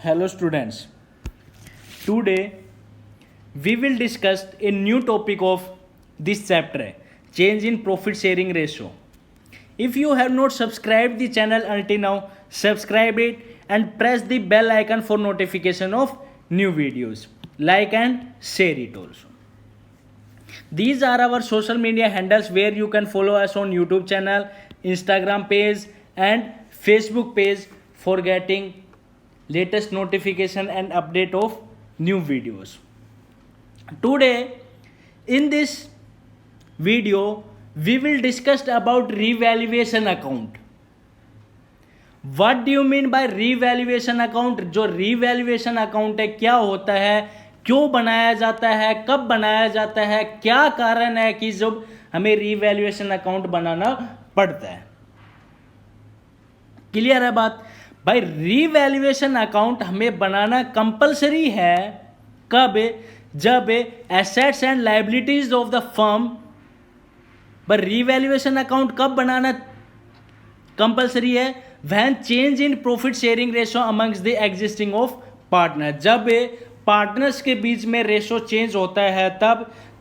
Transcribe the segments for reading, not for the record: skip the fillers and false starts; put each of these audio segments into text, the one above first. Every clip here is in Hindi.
Hello students. Today we will discuss a new topic of this chapter, change in profit sharing ratio. If you have not subscribed the channel until now, subscribe it and press the bell icon for notification of new videos. Like and share it also. These are our social media handles where you can follow us on YouTube channel, Instagram page and Facebook page for getting latest notification and update of new videos. Today in this video we will discuss about revaluation account. What do you mean by revaluation account? जो revaluation account है क्या होता है, क्यों बनाया जाता है, कब बनाया जाता है, क्या कारण है कि जब हमें revaluation account बनाना पड़ता है. क्लियर है बात भाई. रीवैल्यूएशन अकाउंट हमें बनाना कंपलसरी है कब, जब assets and liabilities of the firm. पर रीवैल्यूएशन अकाउंट कब बनाना कंपलसरी है? When change in profit sharing ratio amongst the existing of partner. जब पार्टनर्स के बीच में रेशो चेंज होता है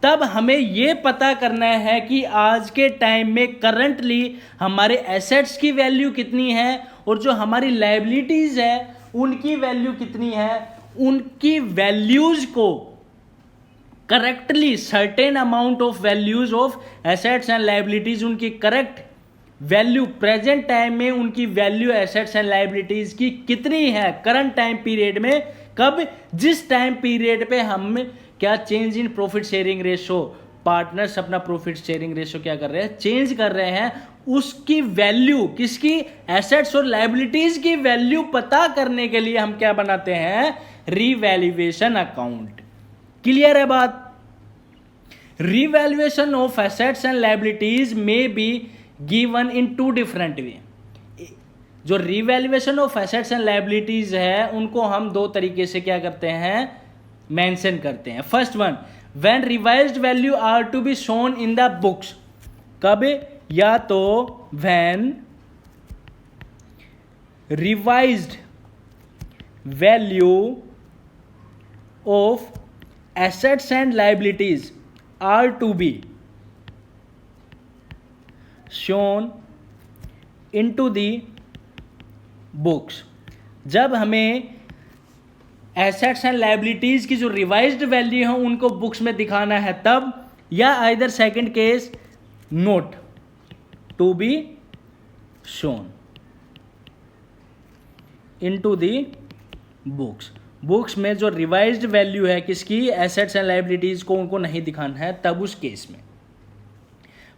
तब हमें ये पता करना है कि आज के टाइम में करंटली हमारे एसेट्स की वैल्यू कितनी है और जो हमारी लायबिलिटीज है उनकी वैल्यू कितनी है. उनकी वैल्यूज को correctly certain amount of values of assets and liabilities, उनकी करेक्ट वैल्यू प्रेजेंट टाइम में उनकी वैल्यू एसेट्स एंड लायबिलिटीज की कितनी है करंट टाइम पीरियड में, कब, जिस टाइम पीरियड पे हम क्या change in profit sharing ratio, partners अपना प्रॉफिट शेयरिंग रेशो क्या कर रहे हैं, चेंज कर रहे हैं. उसकी वैल्यू किसकी, एसेट्स और लायबिलिटीज की वैल्यू पता करने के लिए हम क्या बनाते हैं, रीवैल्यूएशन अकाउंट. क्लियर है बात. Revaluation of assets and liabilities में be given in two different way. जो revaluation of assets and liabilities है उनको हम दो तरीके से क्या करते हैं, मेंशन करते हैं. First one, when revised value are to be shown in the books. कब, या तो when revised value of assets and liabilities are to be shown into the books. जब हमें एसेट्स एंड लायबिलिटीज की जो रिवाइज्ड वैल्यू है उनको बुक्स में दिखाना है तब, या either second case note to be shown into the books. Books में जो रिवाइज्ड वैल्यू है किसकी, एसेट्स एंड लायबिलिटीज को, उनको नहीं दिखाना है तब उस केस में.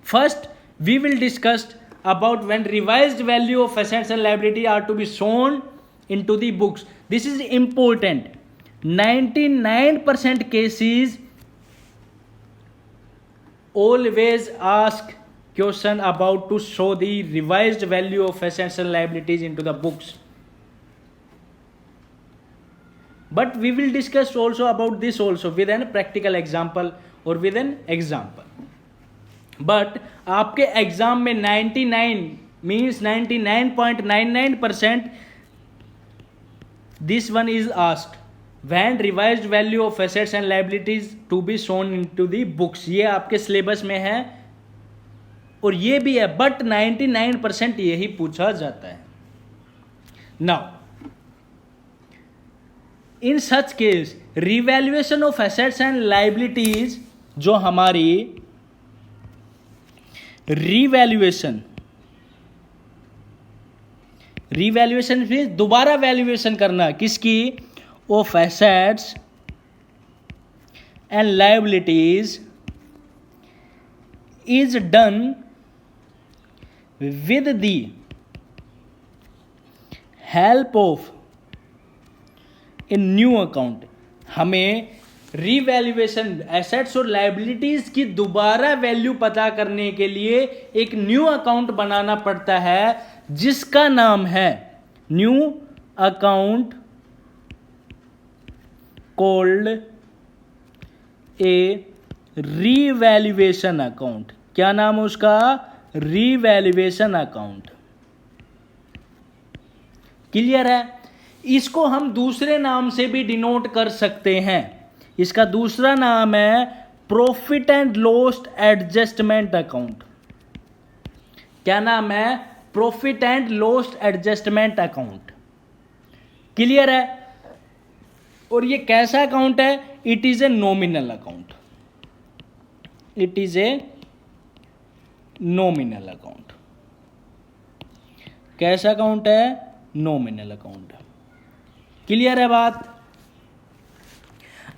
First we will discuss about when revised value of assets and liability are to be shown into the books. This is important. 99% cases always ask question about to show the revised value of assets and liabilities into the books. But we will discuss also about this also with an practical example or with an example. But आपके एग्जाम में 99 means 99.99% this one is asked when revised value of assets and liabilities to be shown into the books. ये आपके सिलेबस में है और ये भी है, बट 99% यही पूछा जाता है. Now in such case revaluation of assets and liabilities, जो हमारी रिवैल्यूएशन फिर दोबारा वैल्यूएशन करना किसकी, of assets and liabilities is done with the help of a new account. हमें रीवैल्यूएशन एसेट्स और लायबिलिटीज की दोबारा वैल्यू पता करने के लिए एक न्यू अकाउंट बनाना पड़ता है जिसका नाम है new account called a revaluation account. क्या नाम है उसका, रीवैल्यूएशन अकाउंट. क्लियर है. इसको हम दूसरे नाम से भी डिनोट कर सकते हैं। इसका दूसरा नाम है profit and loss adjustment account. क्या नाम है? Profit and loss adjustment account. Clear है? और ये कैसा अकाउंट है? It is a nominal account. It is a nominal account. कैसा अकाउंट है? Nominal account. क्लियर है बात?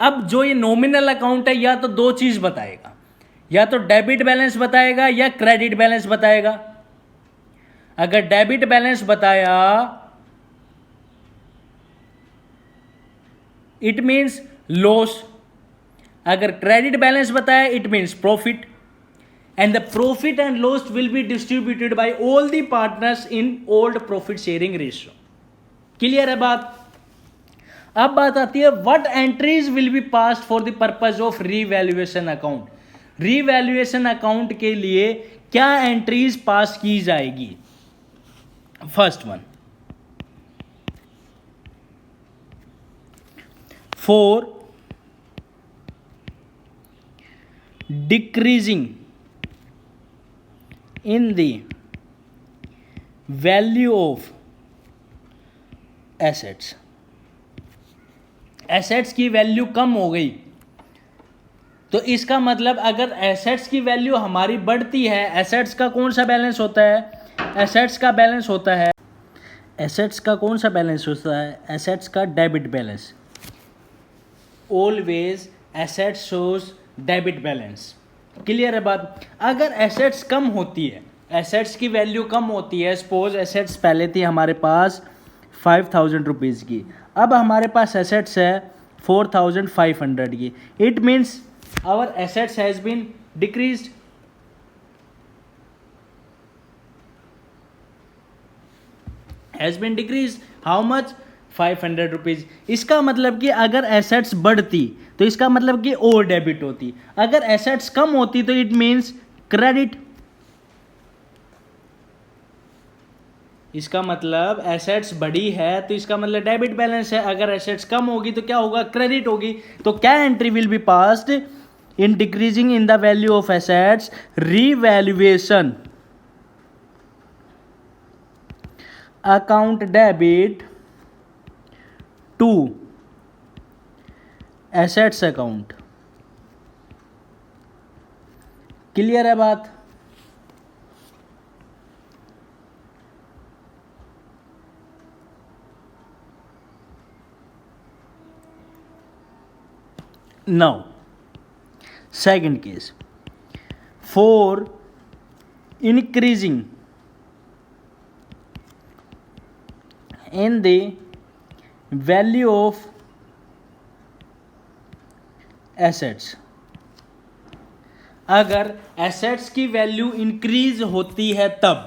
अब जो ये नॉमिनल अकाउंट है या तो दो चीज बताएगा, या तो डेबिट बैलेंस बताएगा या क्रेडिट बैलेंस बताएगा। अगर डेबिट बैलेंस बताया इट मीन्स लॉस, अगर क्रेडिट बैलेंस बताया it means profit, and the profit and loss will be distributed by all the partners in old profit sharing ratio. Clear है बात? अब बात आती है what entries will be passed for the purpose of revaluation account. Revaluation account के लिए क्या एंट्रीज पास की जाएगी? First one, for decreasing in the value of assets. Assets की वैल्यू कम हो गई तो इसका मतलब अगर एसेट्स की वैल्यू हमारी बढ़ती है, एसेट्स का कौन सा बैलेंस होता है? एसेट्स का बैलेंस होता है, एसेट्स का कौन सा बैलेंस होता है? एसेट्स का debit balance. Always assets shows debit balance. Clear है बात? अगर एसेट्स कम होती है, एसेट्स की वैल्यू कम होती है, सपोज एसेट्स पहले थी हमारे पास 5000 रुपीज़ की, अब हमारे पास एसेट्स है 4500 की, it means our assets has been decreased. Has been decrease how much? 500 rupees. इसका मतलब कि अगर एसेट्स बढ़ती तो इसका मतलब कि और डेबिट होती, अगर एसेट्स कम होती तो इट मीन्स क्रेडिट। इसका मतलब एसेट्स बढ़ी है तो इसका मतलब डेबिट बैलेंस है, अगर एसेट्स कम होगी तो क्या होगा? क्रेडिट होगी। तो क्या entry will be passed in decreasing in the value of assets? Revaluation account debit to assets account. Clear है बात? Now second case, for increasing in the value of assets. अगर एसेट्स की वैल्यू इंक्रीज होती है तब,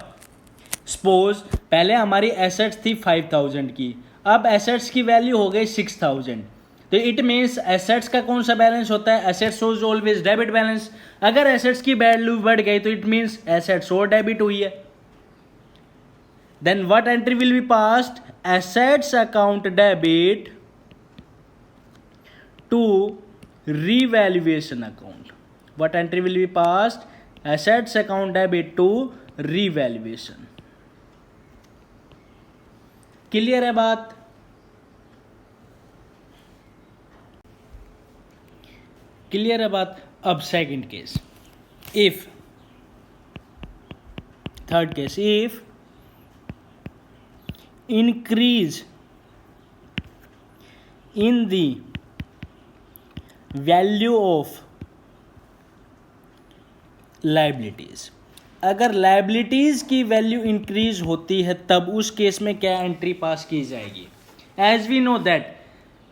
सपोज पहले हमारी एसेट्स थी 5000 की, अब एसेट्स की वैल्यू हो गई 6000, तो इट मीन्स एसेट्स का कौन सा बैलेंस होता है? Assets shows always debit balance. अगर एसेट्स की वैल्यू बढ़ गई तो इट मीन्स एसेट्स और डेबिट हुई है। Then what entry will be passed? Assets account debit to revaluation account. What entry will be passed? Assets account debit to revaluation. Clear है बात? Clear है बात? अब second case, if third case, if increase in the value of liabilities. अगर liabilities की वैल्यू इंक्रीज होती है तब उस केस में क्या एंट्री पास की जाएगी? As we know that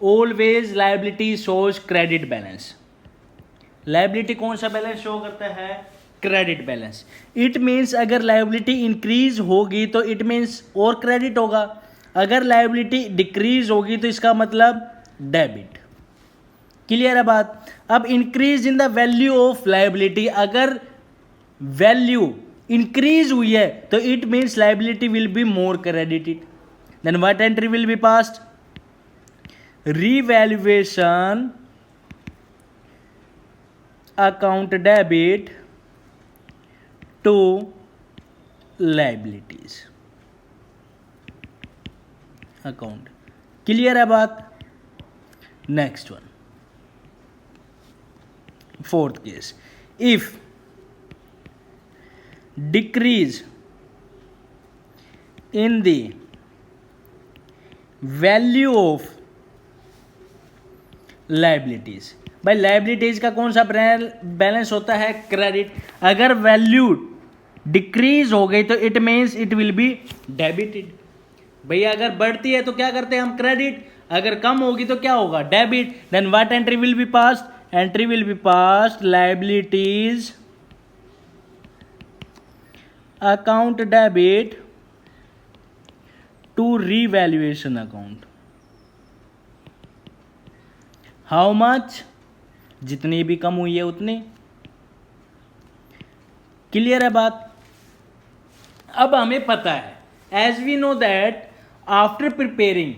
always liability shows credit balance. Liability कौन सा बैलेंस शो करता है? Credit balance. इट मीन्स अगर लायबिलिटी इंक्रीज होगी तो इट मीन्स और क्रेडिट होगा, अगर लायबिलिटी डिक्रीज होगी तो इसका मतलब डेबिट। क्लियर है बात? अब increase in the value of liability, अगर वैल्यू इंक्रीज हुई है तो it means liability will be more credited. Then what entry will be passed? revaluation account debit to liabilities account. Clear है बात? Next one, fourth case, if decrease in the value of liabilities. भाई लाइबिलिटीज का कौन सा बैलेंस होता है? क्रेडिट. अगर वैल्यू डिक्रीज हो गई तो it means it will be debited. भैया अगर बढ़ती है तो क्या करते हैं हम? क्रेडिट. अगर कम होगी तो क्या होगा? Debit. Then what entry will be passed? Entry will be passed liabilities account debit to revaluation account. How much? जितनी भी कम हुई है उतनी. क्लियर है बात? अब हमें पता है, as we know that after preparing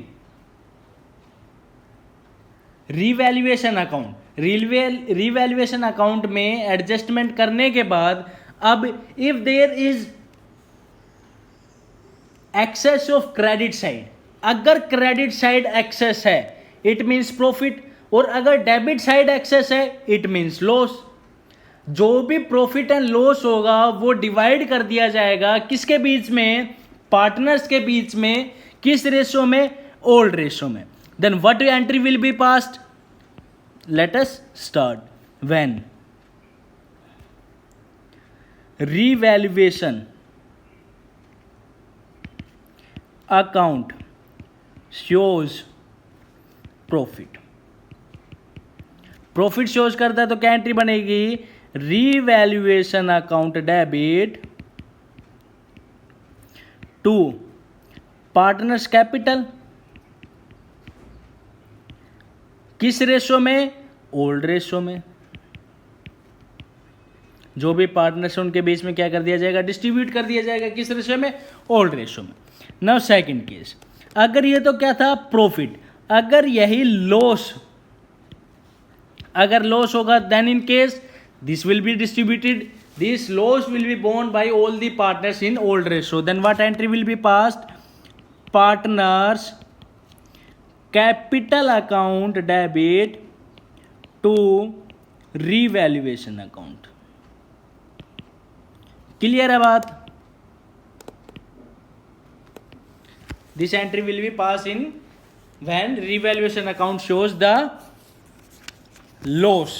revaluation account, revaluation account में एडजस्टमेंट करने के बाद अब if there is excess of credit side, अगर क्रेडिट साइड एक्सेस है इट मीन्स प्रॉफिट, और अगर डेबिट साइड एक्सेस है इट मीन्स लॉस. जो भी प्रॉफिट एंड लॉस होगा वो डिवाइड कर दिया जाएगा किसके बीच में? पार्टनर्स के बीच में. किस रेशो में? ओल्ड रेशो में. Then what entry will be passed? Let us start. When revaluation account shows profit. Profit shows करता है तो क्या एंट्री बनेगी? Revaluation account debit to partners capital. किस रेशो में? ओल्ड रेशो में. जो भी पार्टनर्स है उनके बीच में क्या कर दिया जाएगा? डिस्ट्रीब्यूट कर दिया जाएगा. किस रेशो में? ओल्ड रेशो में. नाउ सेकंड केस, अगर ये तो क्या था? प्रॉफिट. अगर यही लॉस, अगर लॉस होगा then in case this will be distributed, this loss will be borne by all the partners in old ratio. Then what entry will be passed? Partners capital account debit to revaluation account. Clear है बात? This entry will be pass in when revaluation account shows the loss.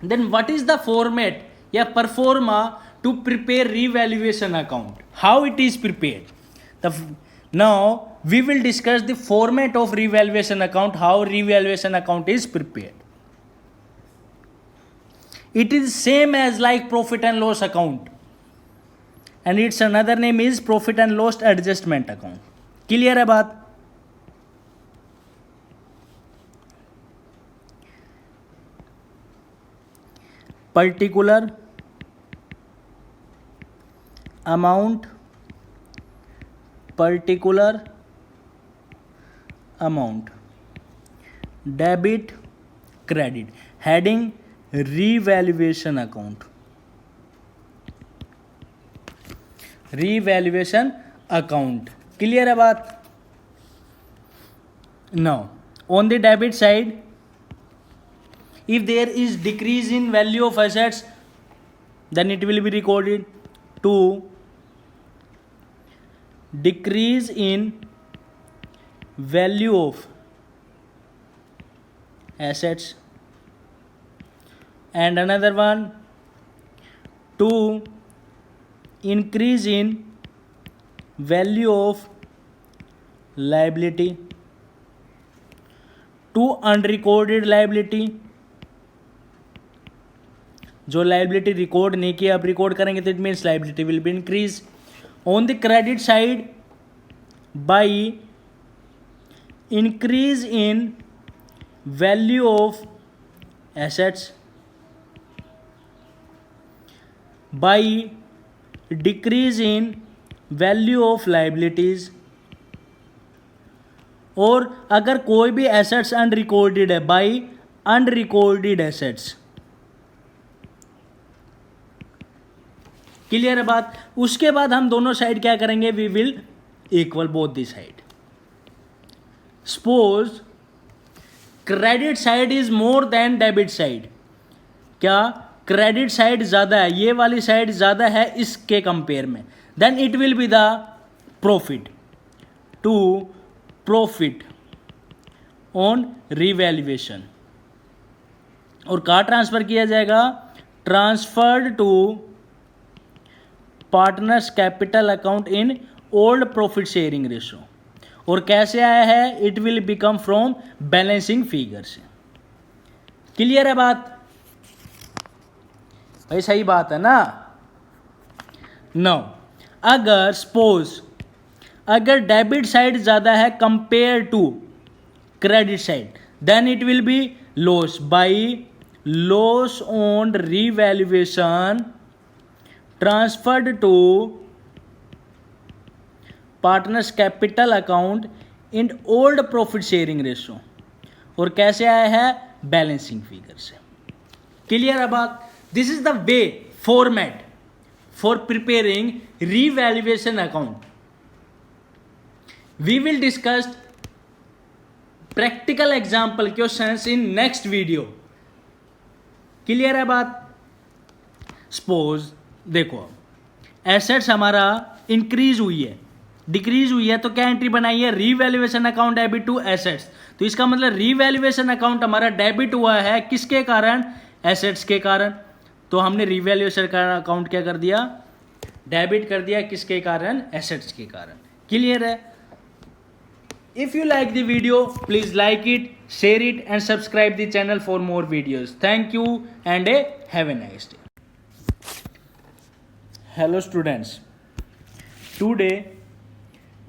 Then what is the format या performa to prepare revaluation account? How it is prepared? Now we will discuss the format of revaluation account, how revaluation account is prepared. It is same as like profit and loss account, and its another name is profit and loss adjustment account. Clear है बात? Particular amount, particular amount, debit credit. Heading revaluation account, revaluation account. Clear है बात? Now on the debit side, if there is decrease in value of assets then it will be recorded to decrease in value of assets, and another one to increase in value of liability, to unrecorded liability. जो लाइबिलिटी रिकॉर्ड नहीं किया अब रिकॉर्ड करेंगे तो it means liability will be increase. On the credit side by increase in value of assets, by decrease in value of liabilities. और अगर कोई भी एसेट्स अनरिकॉर्डेड है, बाई अनरिकॉर्डेड एसेट्स, क्लियर है बात। उसके बाद हम दोनों साइड क्या करेंगे, we will equal both the side. Suppose credit side is more than debit side, क्या क्रेडिट साइड ज्यादा है, ये वाली साइड ज्यादा है इसके कंपेयर में, then it will be the profit to profit on revaluation. और कहाँ ट्रांसफर किया जाएगा, transferred to partners capital account in old profit sharing ratio. और कैसे आया है, it will become from balancing figure से। क्लियर है बात भाई, सही बात है ना। नाउ अगर सपोज अगर डेबिट साइड ज्यादा है compare to credit side, then it will be loss by loss on revaluation transferred to partners capital account in old profit sharing ratio. और कैसे आया है, बैलेंसिंग फिगर से। क्लियर है बात। This is the way format for preparing revaluation account. We will discuss practical example questions in next video. Clear है बात। सपोज देखो एसेट्स हमारा इंक्रीज हुई है, डिक्रीज हुई है, तो क्या एंट्री बनाई है, revaluation account debit to assets. तो इसका मतलब रीवैल्यूएशन अकाउंट हमारा डेबिट हुआ है किसके कारण, एसेट्स के कारण। तो हमने रीवैल्यूएशन का अकाउंट क्या कर दिया, डेबिट कर दिया, किसके कारण, एसेट्स के कारण। क्लियर है। If you like the video please like it, share it and subscribe the channel for more videos. Thank you and have a nice day. Hello students, today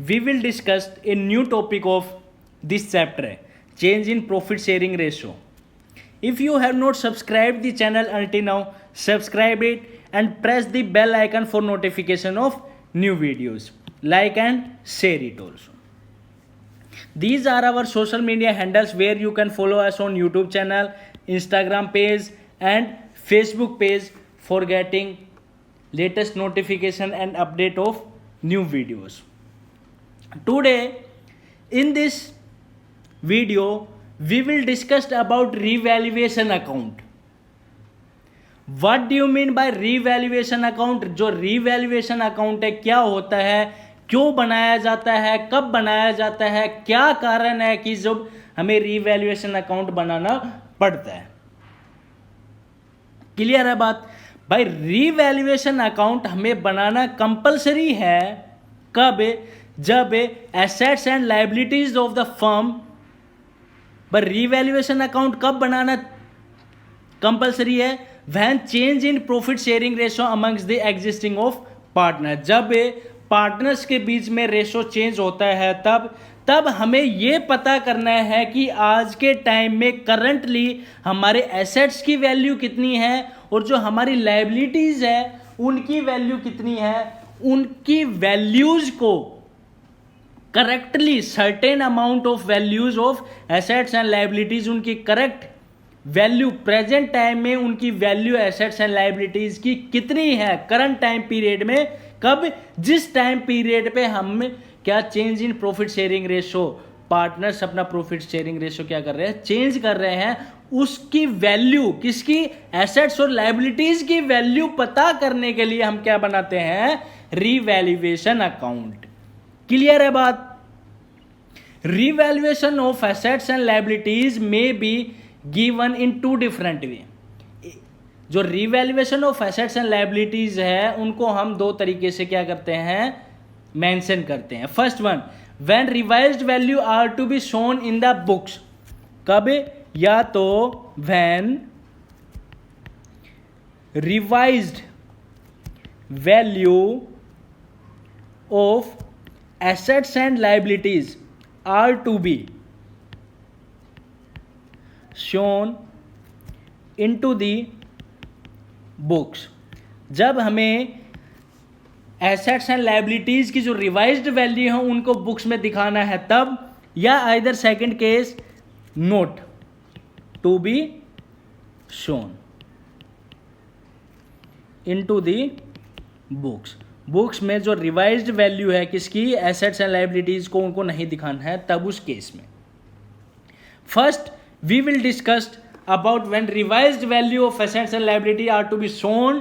we will discuss a new topic of this chapter, change in profit sharing ratio. If you have not subscribed the channel until now, subscribe it and press the bell icon for notification of new videos. Like and share it also. These are our social media handles where you can follow us on YouTube channel, Instagram page and Facebook page for getting latest notification and update of new videos. Today in this video we will discuss about revaluation account. What do you mean by revaluation account? जो revaluation account है क्या होता है, क्यों बनाया जाता है, कब बनाया जाता है, क्या कारण है कि जब हमें revaluation account बनाना पड़ता है। क्लियर है बात भाई। रीवैल्यूएशन अकाउंट हमें बनाना कंपलसरी है कब, जब assets and liabilities of the firm. पर रीवैल्यूएशन अकाउंट कब बनाना कंपलसरी है, when change in profit sharing ratio amongst the existing of partner. जब पार्टनर्स के बीच में रेशो चेंज होता है तब हमें ये पता करना है कि आज के टाइम में करंटली हमारे एसेट्स की वैल्यू कितनी है और जो हमारी लायबिलिटीज है उनकी वैल्यू कितनी है। उनकी वैल्यूज को correctly certain amount of values of assets and liabilities, उनकी करेक्ट वैल्यू प्रेजेंट टाइम में उनकी वैल्यू एसेट्स एंड लायबिलिटीज की कितनी है करंट टाइम पीरियड में, कब, जिस टाइम पीरियड पे हम क्या change in profit sharing ratio, partners अपना प्रॉफिट शेयरिंग रेशो क्या कर रहे हैं, चेंज कर रहे हैं, उसकी वैल्यू किसकी, एसेट्स और लायबिलिटीज की वैल्यू पता करने के लिए हम क्या बनाते हैं, रीवैल्यूएशन अकाउंट। क्लियर है बात। Revaluation of assets and liabilities में be given in two different way. जो revaluation of assets and liabilities है उनको हम दो तरीके से क्या करते हैं, मेंशन करते हैं। First one, when revised value are to be shown in the books. कब, या तो when revised value of assets and liabilities are to be shown into the books. जब हमें एसेट्स एंड लायबिलिटीज की जो रिवाइज्ड वैल्यू है उनको बुक्स में दिखाना है तब, या either second case note to be shown into the books. Books में जो रिवाइज्ड वैल्यू है किसकी, एसेट्स एंड लाइबिलिटीज को, उनको नहीं दिखाना है तब उस केस में। First we will discuss about when revised value of assets and liability are to be shown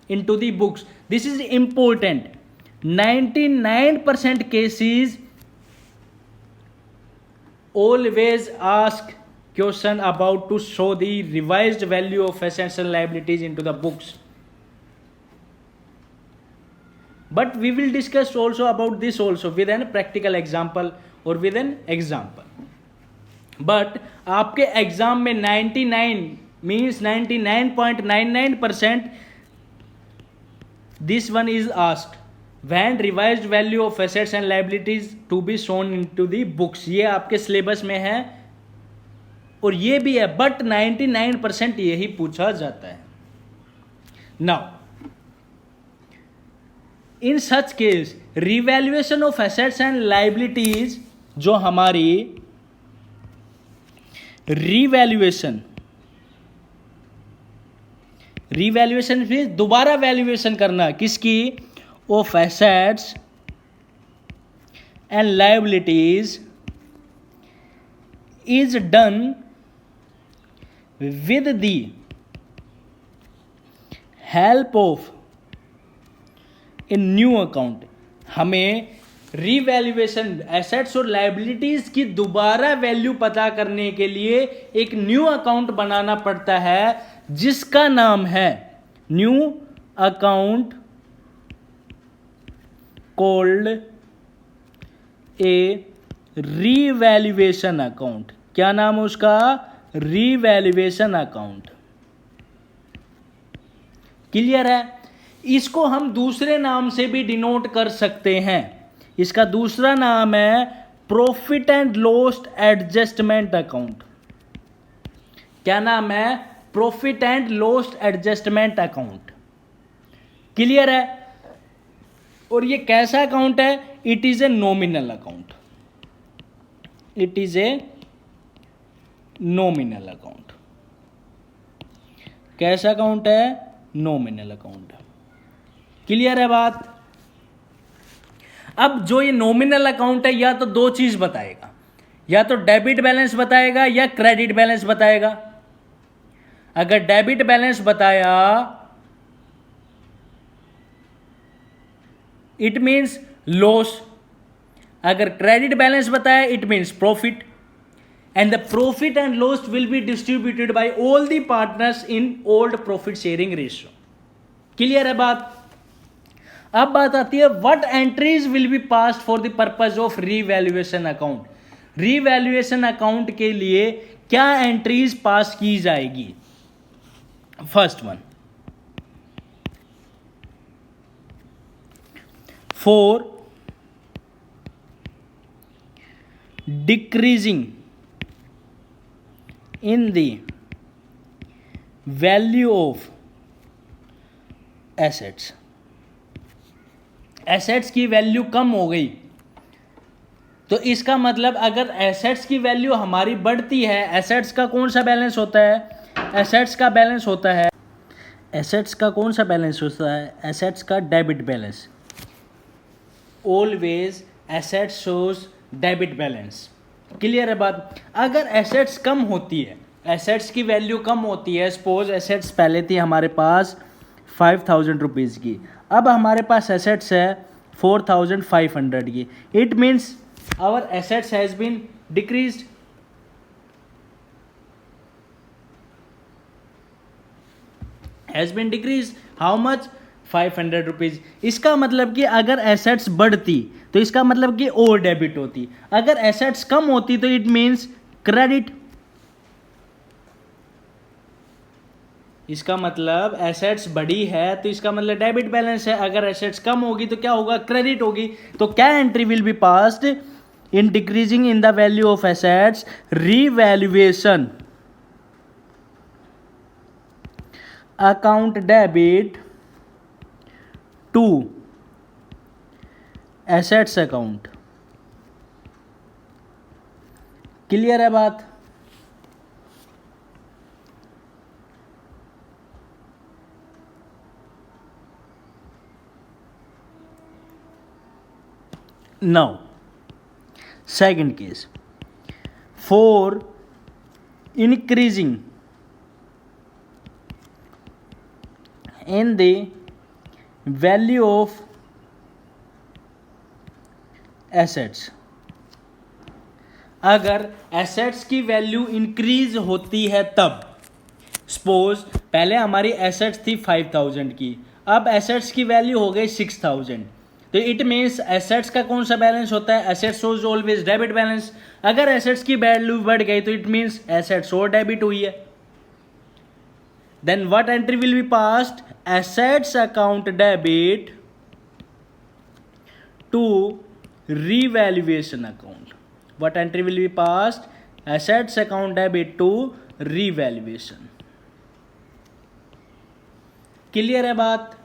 into the books. This is important. 99% cases always ask question about to show the revised value of assets and liabilities into the books. But we will discuss also about this also with an practical example or with an example. But आपके एग्जाम में 99 means 99.99% this one is asked when revised value of assets and liabilities to be shown into the books. ये आपके सिलेबस में है और ये भी है, बट 99% यही पूछा जाता है। Now in such case revaluation of assets and liabilities, जो हमारी रिवैल्यूएशन भी दोबारा वैल्यूएशन करना किसकी, of assets and liabilities is done with the help of a new account. हमें रीवैल्यूएशन एसेट्स और लायबिलिटीज की दोबारा वैल्यू पता करने के लिए एक न्यू अकाउंट बनाना पड़ता है जिसका नाम है new account called a revaluation account. क्या नाम है उसका, रीवैल्यूएशन अकाउंट। क्लियर है? इसको हम दूसरे नाम से भी डिनोट कर सकते हैं। इसका दूसरा नाम है profit and loss adjustment account. क्या नाम है, profit and loss adjustment account. Clear है? और ये कैसा अकाउंट है, it is a nominal account. It is a nominal account. कैसा अकाउंट है, नॉमिनल अकाउंट। क्लियर है बात? अब जो ये नॉमिनल अकाउंट है या तो दो चीज बताएगा, या तो डेबिट बैलेंस बताएगा या क्रेडिट बैलेंस बताएगा। अगर डेबिट बैलेंस बताया इट मींस लॉस, अगर क्रेडिट बैलेंस बताया it means profit, and the profit and loss will be distributed by all the partners in old profit sharing ratio. Clear है बात? अब बात आती है what entries will be passed for the purpose of revaluation account. Revaluation account के लिए क्या एंट्रीज पास की जाएगी। First one, for decreasing in the value of assets. Assets की वैल्यू कम हो गई तो इसका मतलब अगर एसेट्स की वैल्यू हमारी बढ़ती है, एसेट्स का कौन सा बैलेंस होता है, एसेट्स का बैलेंस होता है, एसेट्स का कौन सा बैलेंस होता है, एसेट्स का debit balance. Always assets shows debit balance. Clear है बात? अगर एसेट्स कम होती है, एसेट्स की वैल्यू कम होती है, सपोज एसेट्स पहले थी हमारे पास 5000 रुपीज़ की, अब हमारे पास एसेट्स है 4500 की, it means our assets has been decreased. Has been decrease how much, 500 rupees. इसका मतलब कि अगर एसेट्स बढ़ती तो इसका मतलब कि और डेबिट होती, अगर एसेट्स कम होती तो इट मीन्स क्रेडिट। इसका मतलब एसेट्स बढ़ी है तो इसका मतलब डेबिट बैलेंस है, अगर एसेट्स कम होगी तो क्या होगा, क्रेडिट होगी। तो क्या entry will be passed in decreasing in the value of assets, revaluation account debit to assets account. Clear है बात? Now second case, for increasing in the value of assets, अगर एसेट्स की वैल्यू इंक्रीज होती है तब, सपोज पहले हमारी एसेट्स थी 5000 की, अब एसेट्स की वैल्यू हो गई 6000, तो इट मीन्स एसेट्स का कौन सा बैलेंस होता है? Assets shows always debit balance. अगर एसेट्स की वैल्यू बढ़ गई तो इट मीन्स एसेट्स और डेबिट हुई है। Then what entry will be passed? Assets account debit to revaluation account. What entry will be passed? Assets account debit to revaluation. Clear है बात?